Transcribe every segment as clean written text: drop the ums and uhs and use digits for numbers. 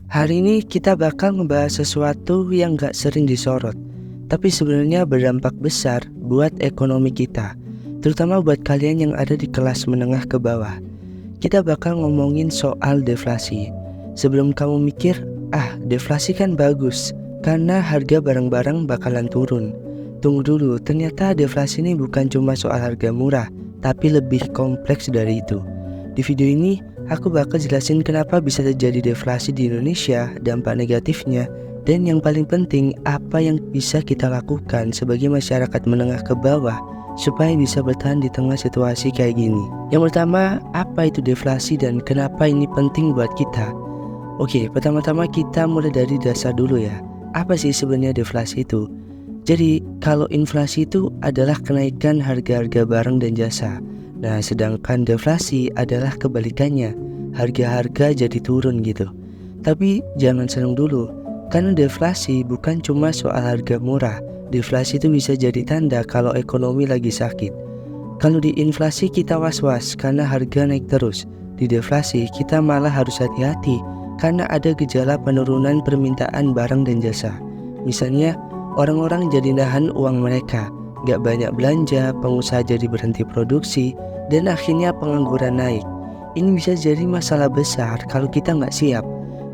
Hari ini kita bakal ngebahas sesuatu yang gak sering disorot, tapi sebenarnya berdampak besar buat ekonomi kita, terutama buat kalian yang ada di kelas menengah ke bawah. Kita bakal ngomongin soal deflasi. Sebelum kamu mikir, deflasi kan bagus, karena harga barang-barang bakalan turun. Tunggu dulu, ternyata deflasi ini bukan cuma soal harga murah, tapi lebih kompleks dari itu. Di video ini, aku bakal jelasin kenapa bisa terjadi deflasi di Indonesia, dampak negatifnya, dan yang paling penting apa yang bisa kita lakukan sebagai masyarakat menengah ke bawah supaya bisa bertahan di tengah situasi kayak gini. Yang pertama, apa itu deflasi dan kenapa ini penting buat kita? Oke, pertama-tama kita mulai dari dasar dulu ya. Apa sih sebenarnya deflasi itu? Jadi, kalau inflasi itu adalah kenaikan harga-harga barang dan jasa. Nah, sedangkan deflasi adalah kebalikannya, harga-harga jadi turun gitu. Tapi jangan senang dulu, karena deflasi bukan cuma soal harga murah. Deflasi itu bisa jadi tanda kalau ekonomi lagi sakit. Kalau di inflasi kita was-was karena harga naik terus. Di deflasi kita malah harus hati-hati karena ada gejala penurunan permintaan barang dan jasa. Misalnya, orang-orang jadi nahan uang mereka, gak banyak belanja, pengusaha jadi berhenti produksi, dan akhirnya pengangguran naik. Ini bisa jadi masalah besar kalau kita nggak siap.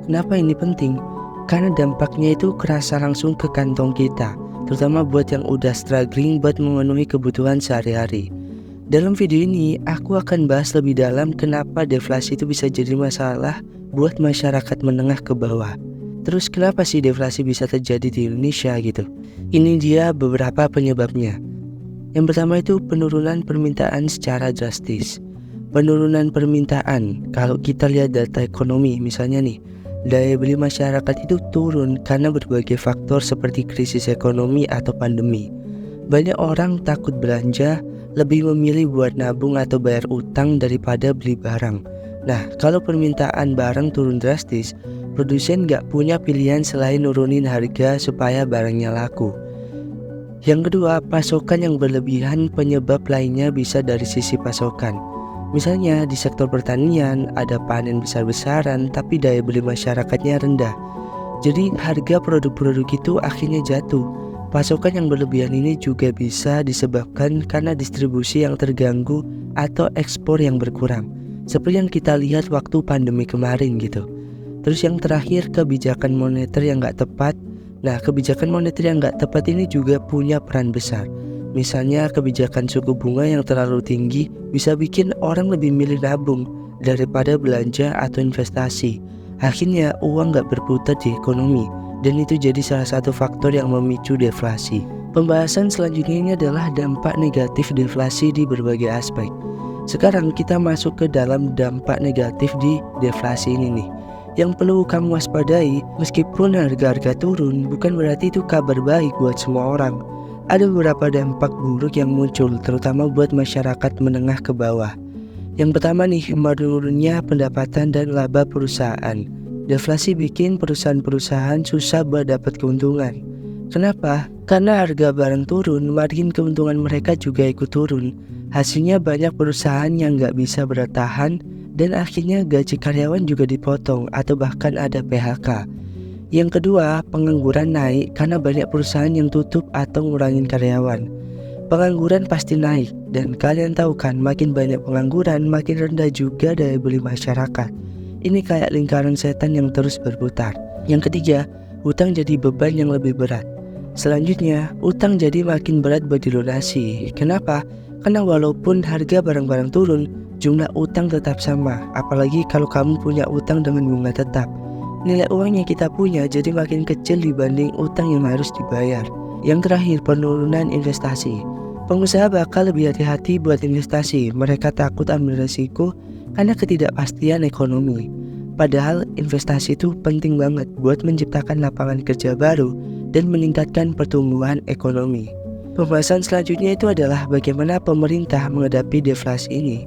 Kenapa ini penting? Karena dampaknya itu kerasa langsung ke kantong kita, terutama buat yang udah struggling buat memenuhi kebutuhan sehari-hari. Dalam video ini, aku akan bahas lebih dalam kenapa deflasi itu bisa jadi masalah buat masyarakat menengah ke bawah. Terus kenapa sih deflasi bisa terjadi di Indonesia gitu? Ini dia beberapa penyebabnya. Yang pertama itu penurunan permintaan secara drastis. Penurunan permintaan, kalau kita lihat data ekonomi misalnya nih, daya beli masyarakat itu turun karena berbagai faktor seperti krisis ekonomi atau pandemi. Banyak orang takut belanja, lebih memilih buat nabung atau bayar utang daripada beli barang. Nah, kalau permintaan barang turun drastis, produsen gak punya pilihan selain nurunin harga supaya barangnya laku. Yang kedua, pasokan yang berlebihan. Penyebab lainnya bisa dari sisi pasokan. Misalnya di sektor pertanian ada panen besar-besaran tapi daya beli masyarakatnya rendah. Jadi harga produk-produk itu akhirnya jatuh. Pasokan yang berlebihan ini juga bisa disebabkan karena distribusi yang terganggu atau ekspor yang berkurang, seperti yang kita lihat waktu pandemi kemarin gitu. Terus yang terakhir, kebijakan moneter yang gak tepat. Nah, kebijakan moneter yang gak tepat ini juga punya peran besar. Misalnya kebijakan suku bunga yang terlalu tinggi bisa bikin orang lebih milih nabung daripada belanja atau investasi. Akhirnya uang gak berputar di ekonomi, dan itu jadi salah satu faktor yang memicu deflasi. Pembahasan selanjutnya ini adalah dampak negatif deflasi di berbagai aspek. Sekarang kita masuk ke dalam dampak negatif di deflasi ini nih. Yang perlu kamu waspadai, meskipun harga-harga turun, bukan berarti itu kabar baik buat semua orang. Ada beberapa dampak buruk yang muncul, terutama buat masyarakat menengah ke bawah. Yang pertama nih, menurunnya pendapatan dan laba perusahaan. Deflasi bikin perusahaan-perusahaan susah buat dapat keuntungan. Kenapa? Karena harga barang turun, margin keuntungan mereka juga ikut turun. Hasilnya banyak perusahaan yang gak bisa bertahan, dan akhirnya gaji karyawan juga dipotong atau bahkan ada PHK. Yang kedua, pengangguran naik karena banyak perusahaan yang tutup atau ngurangin karyawan. Pengangguran pasti naik, dan kalian tahu kan, makin banyak pengangguran makin rendah juga daya beli masyarakat. Ini kayak lingkaran setan yang terus berputar. Yang ketiga, hutang jadi beban yang lebih berat. Selanjutnya, utang jadi makin berat buat dilunasi. Kenapa? Karena walaupun harga barang-barang turun, jumlah utang tetap sama, apalagi kalau kamu punya utang dengan bunga tetap. Nilai uang yang kita punya jadi makin kecil dibanding utang yang harus dibayar. Yang terakhir, penurunan investasi. Pengusaha bakal lebih hati-hati buat investasi. Mereka takut ambil resiko karena ketidakpastian ekonomi. Padahal investasi itu penting banget buat menciptakan lapangan kerja baru dan meningkatkan pertumbuhan ekonomi. Pembahasan selanjutnya itu adalah bagaimana pemerintah menghadapi deflasi ini.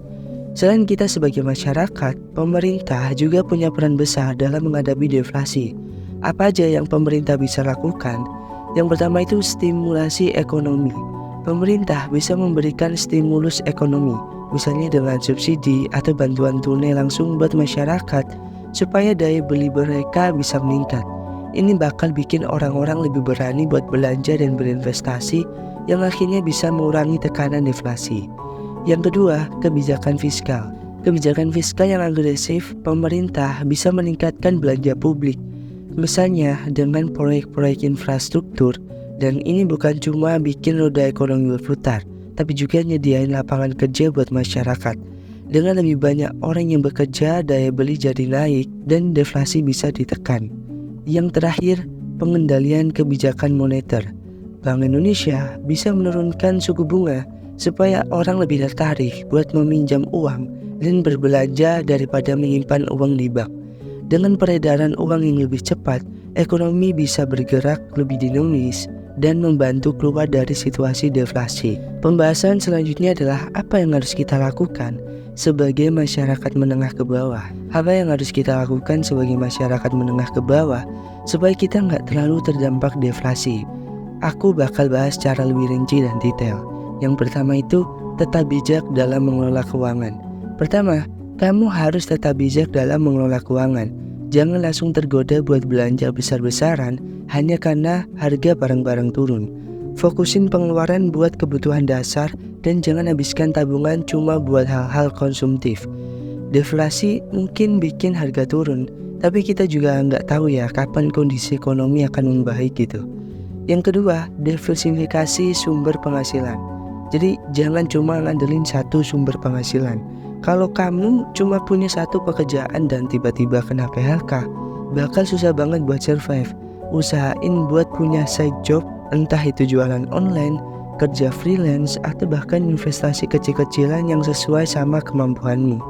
Selain kita sebagai masyarakat, pemerintah juga punya peran besar dalam menghadapi deflasi. Apa aja yang pemerintah bisa lakukan? Yang pertama itu stimulasi ekonomi. Pemerintah bisa memberikan stimulus ekonomi, misalnya dengan subsidi atau bantuan tunai langsung buat masyarakat supaya daya beli mereka bisa meningkat. Ini bakal bikin orang-orang lebih berani buat belanja dan berinvestasi, yang akhirnya bisa mengurangi tekanan deflasi. Yang kedua, kebijakan fiskal. Kebijakan fiskal yang agresif, pemerintah bisa meningkatkan belanja publik, misalnya dengan proyek-proyek infrastruktur, dan ini bukan cuma bikin roda ekonomi berputar, tapi juga nyediain lapangan kerja buat masyarakat. Dengan lebih banyak orang yang bekerja, daya beli jadi naik dan deflasi bisa ditekan. Yang terakhir, pengendalian kebijakan moneter. Bank Indonesia bisa menurunkan suku bunga supaya orang lebih tertarik buat meminjam uang dan berbelanja daripada menyimpan uang di bank. Dengan peredaran uang yang lebih cepat, ekonomi bisa bergerak lebih dinamis dan membantu keluar dari situasi deflasi. Pembahasan selanjutnya adalah apa yang harus kita lakukan sebagai masyarakat menengah ke bawah. Apa yang harus kita lakukan sebagai masyarakat menengah ke bawah supaya kita nggak terlalu terdampak deflasi? Aku bakal bahas secara lebih rinci dan detail. Yang pertama itu, tetap bijak dalam mengelola keuangan. Pertama, kamu harus tetap bijak dalam mengelola keuangan. Jangan langsung tergoda buat belanja besar-besaran hanya karena harga barang-barang turun. Fokusin pengeluaran buat kebutuhan dasar dan jangan habiskan tabungan cuma buat hal-hal konsumtif. Deflasi mungkin bikin harga turun, tapi kita juga nggak tahu ya kapan kondisi ekonomi akan membaik gitu. Yang kedua, diversifikasi sumber penghasilan. Jadi jangan cuma ngandelin satu sumber penghasilan. Kalau kamu cuma punya satu pekerjaan dan tiba-tiba kena PHK, bakal susah banget buat survive. Usahain buat punya side job, entah itu jualan online, kerja freelance, atau bahkan investasi kecil-kecilan yang sesuai sama kemampuanmu.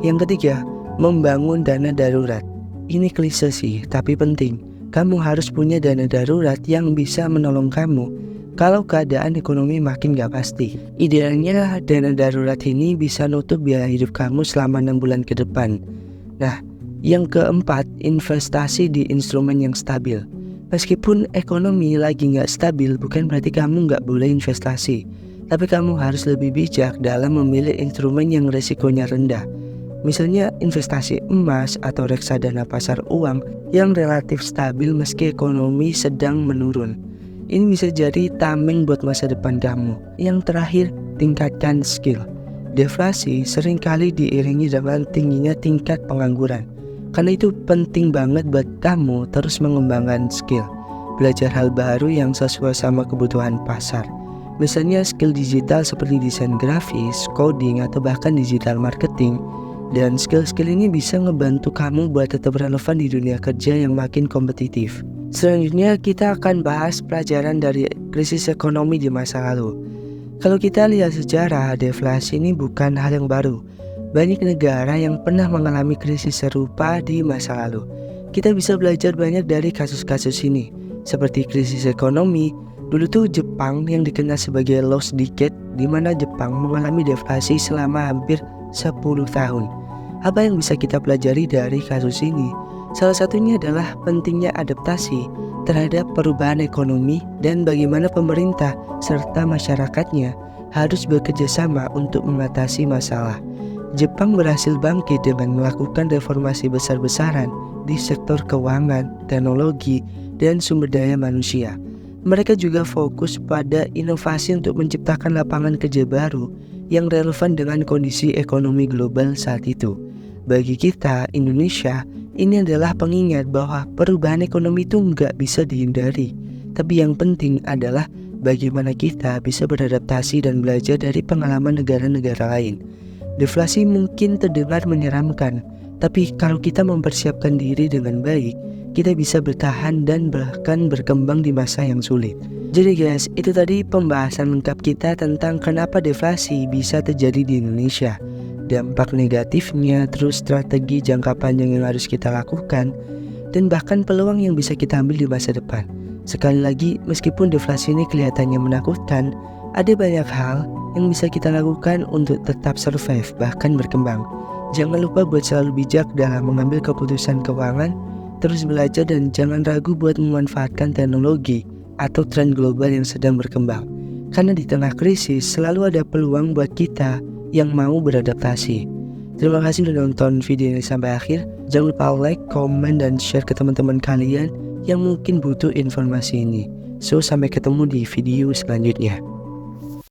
Yang ketiga, membangun dana darurat. Ini klise sih, tapi penting. Kamu harus punya dana darurat yang bisa menolong kamu kalau keadaan ekonomi makin gak pasti. Idealnya dana darurat ini bisa nutup biaya hidup kamu selama 6 bulan ke depan. Nah, yang keempat, investasi di instrumen yang stabil. Meskipun ekonomi lagi gak stabil, bukan berarti kamu gak boleh investasi. Tapi kamu harus lebih bijak dalam memilih instrumen yang risikonya rendah. Misalnya investasi emas atau reksadana pasar uang yang relatif stabil meski ekonomi sedang menurun. Ini bisa jadi tameng buat masa depan kamu. Yang terakhir, tingkatkan skill. Deflasi seringkali diiringi dengan tingginya tingkat pengangguran. Karena itu penting banget buat kamu terus mengembangkan skill. Belajar hal baru yang sesuai sama kebutuhan pasar. Misalnya skill digital seperti desain grafis, coding, atau bahkan digital marketing. Dan skill-skill ini bisa ngebantu kamu buat tetap relevan di dunia kerja yang makin kompetitif. Selanjutnya kita akan bahas pelajaran dari krisis ekonomi di masa lalu. Kalau kita lihat sejarah, deflasi ini bukan hal yang baru. Banyak negara yang pernah mengalami krisis serupa di masa lalu. Kita bisa belajar banyak dari kasus-kasus ini. Seperti krisis ekonomi, dulu tuh Jepang yang dikenal sebagai lost decade, di mana Jepang mengalami deflasi selama hampir 10 tahun. Apa yang bisa kita pelajari dari kasus ini? Salah satunya adalah pentingnya adaptasi terhadap perubahan ekonomi dan bagaimana pemerintah serta masyarakatnya harus bekerja sama untuk mengatasi masalah. Jepang berhasil bangkit dengan melakukan reformasi besar-besaran di sektor keuangan, teknologi, dan sumber daya manusia. Mereka juga fokus pada inovasi untuk menciptakan lapangan kerja baru yang relevan dengan kondisi ekonomi global saat itu. Bagi kita, Indonesia, ini adalah pengingat bahwa perubahan ekonomi itu nggak bisa dihindari. Tapi yang penting adalah bagaimana kita bisa beradaptasi dan belajar dari pengalaman negara-negara lain. Deflasi mungkin terdengar menyeramkan, tapi kalau kita mempersiapkan diri dengan baik, kita bisa bertahan dan bahkan berkembang di masa yang sulit. Jadi guys, itu tadi pembahasan lengkap kita tentang kenapa deflasi bisa terjadi di Indonesia, dampak negatifnya, terus strategi jangka panjang yang harus kita lakukan, dan bahkan peluang yang bisa kita ambil di masa depan. Sekali lagi, meskipun deflasi ini kelihatannya menakutkan, ada banyak hal yang bisa kita lakukan untuk tetap survive, bahkan berkembang. Jangan lupa buat selalu bijak dalam mengambil keputusan keuangan, terus belajar dan jangan ragu buat memanfaatkan teknologi atau tren global yang sedang berkembang. Karena di tengah krisis selalu ada peluang buat kita yang mau beradaptasi. Terima kasih sudah nonton video ini sampai akhir. Jangan lupa like, komen, dan share ke teman-teman kalian yang mungkin butuh informasi ini. So, sampai ketemu di video selanjutnya.